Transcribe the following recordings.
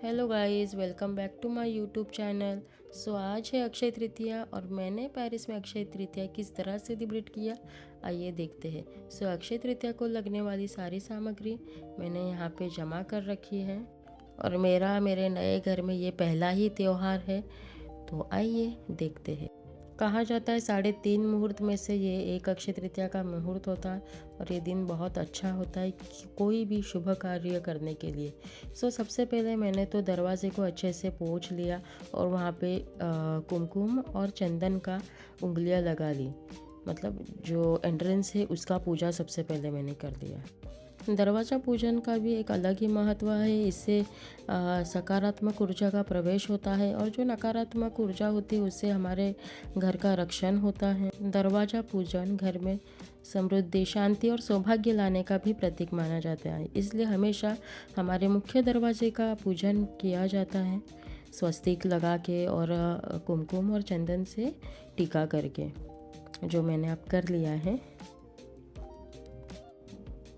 Hello guys, welcome back to my YouTube channel. So आज है अक्षय तृतीया और मैंने पेरिस में अक्षय तृतीया किस तरह से सेलिब्रेट किया, आइए देखते हैं। सो अक्षय तृतीया को लगने वाली सारी सामग्री मैंने यहाँ पे जमा कर रखी है और मेरे नए घर में ये पहला ही त्यौहार है। तो आइए देखते हैं। कहा जाता है 3.5 मुहूर्त में से ये एक अक्षय तृतीया का मुहूर्त होता है और ये दिन बहुत अच्छा होता है कोई भी शुभ कार्य करने के लिए। सबसे पहले मैंने तो दरवाजे को अच्छे से पोंछ लिया और वहाँ पे कुमकुम और चंदन का उंगलियाँ लगा ली। मतलब जो एंट्रेंस है उसका पूजा सबसे पहले मैंने कर दिया। दरवाज़ा पूजन का भी एक अलग ही महत्व है। इससे सकारात्मक ऊर्जा का प्रवेश होता है और जो नकारात्मक ऊर्जा होती है उससे हमारे घर का रक्षण होता है। दरवाज़ा पूजन घर में समृद्धि, शांति और सौभाग्य लाने का भी प्रतीक माना जाता है। इसलिए हमेशा हमारे मुख्य दरवाजे का पूजन किया जाता है स्वस्तिक लगा के और कुमकुम और चंदन से टीका करके, जो मैंने अब कर लिया है।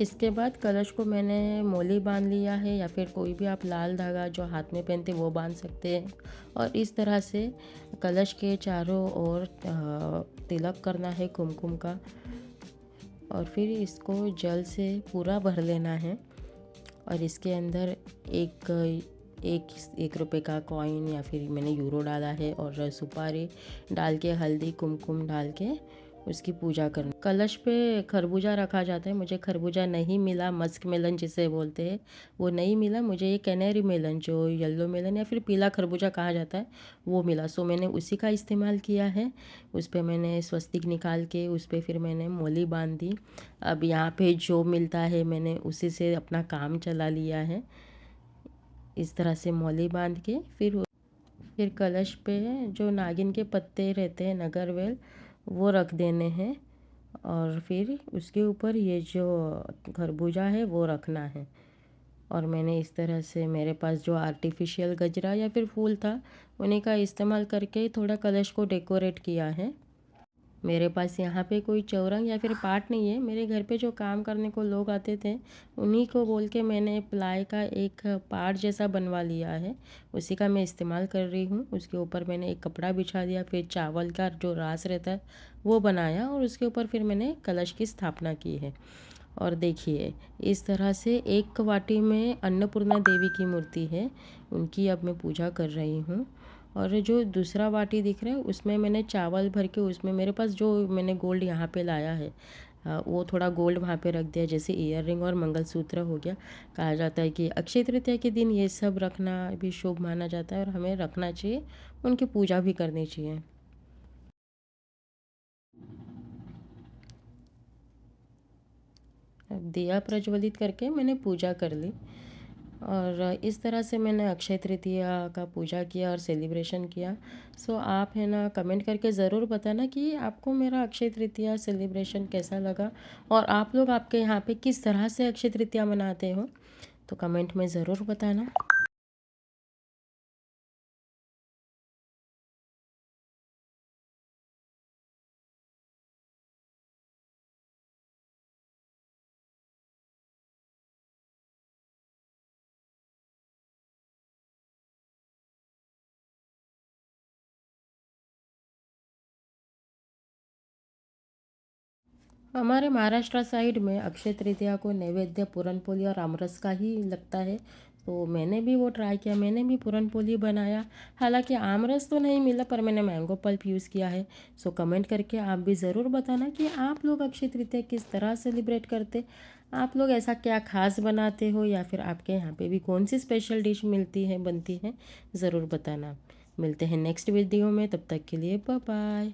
इसके बाद कलश को मैंने मोली बांध लिया है या फिर कोई भी आप लाल धागा जो हाथ में पहनते वो बांध सकते हैं। और इस तरह से कलश के चारों ओर तिलक करना है कुमकुम का और फिर इसको जल से पूरा भर लेना है। और इसके अंदर एक रुपए का कॉइन या फिर मैंने यूरो डाला है और सुपारी डाल के हल्दी कुमकुम डाल के उसकी पूजा करना। कलश पे खरबूजा रखा जाता है। मुझे खरबूजा नहीं मिला, मस्क मेलन जिसे बोलते हैं वो नहीं मिला। मुझे ये कैनेरी मेलन जो येलो मेलन या फिर पीला खरबूजा कहा जाता है वो मिला। मैंने उसी का इस्तेमाल किया है। उस पर मैंने स्वस्तिक निकाल के उस पर फिर मैंने मोली बांध दी। अब यहाँ पे जो मिलता है मैंने उसी से अपना काम चला लिया है। इस तरह से मोली बांध के फिर कलश पे जो नागिन के पत्ते रहते हैं नगरवेल वो रख देने हैं और फिर उसके ऊपर ये जो खरबूजा है वो रखना है। और मैंने इस तरह से मेरे पास जो आर्टिफिशियल गजरा या फिर फूल था उन्हीं का इस्तेमाल करके थोड़ा कलश को डेकोरेट किया है। मेरे पास यहाँ पे कोई चौरंग या फिर पाट नहीं है। मेरे घर पे जो काम करने को लोग आते थे उन्हीं को बोल के मैंने प्लाई का एक पाट जैसा बनवा लिया है, उसी का मैं इस्तेमाल कर रही हूँ। उसके ऊपर मैंने एक कपड़ा बिछा दिया, फिर चावल का जो रास रहता है वो बनाया और उसके ऊपर फिर मैंने कलश की स्थापना की है। और देखिए इस तरह से एक वाटी में अन्नपूर्णा देवी की मूर्ति है, उनकी अब मैं पूजा कर रही हूँ। और जो दूसरा वाटी दिख रहा है उसमें मैंने चावल भर के उसमें मेरे पास जो मैंने गोल्ड यहाँ पे लाया है वो थोड़ा गोल्ड वहाँ पे रख दिया, जैसे ईयर रिंग और मंगलसूत्र हो गया। कहा जाता है कि अक्षय तृतीया के दिन ये सब रखना भी शुभ माना जाता है और हमें रखना चाहिए, उनकी पूजा भी करनी चाहिए। अब दिया प्रज्वलित करके मैंने पूजा कर ली और इस तरह से मैंने अक्षय तृतीया का पूजा किया और सेलिब्रेशन किया। आप है ना कमेंट करके ज़रूर बताना कि आपको मेरा अक्षय तृतीया सेलिब्रेशन कैसा लगा और आप लोग आपके यहाँ पे किस तरह से अक्षय तृतीया मनाते हो, तो कमेंट में ज़रूर बताना। हमारे महाराष्ट्र साइड में अक्षय तृतीया को नैवेद्य पूरनपोली और आमरस का ही लगता है। तो मैंने भी वो ट्राई किया, मैंने भी पूरनपोली बनाया। हालांकि आमरस तो नहीं मिला पर मैंने मैंगो पल्प यूज़ किया है। कमेंट करके आप भी ज़रूर बताना कि आप लोग अक्षय तृतीया किस तरह सेलिब्रेट करते, आप लोग ऐसा क्या खास बनाते हो या फिर आपके यहाँ पे भी कौन सी स्पेशल डिश मिलती है बनती है, ज़रूर बताना। मिलते हैं नेक्स्ट वीडियो में, तब तक के लिए बाय बाय।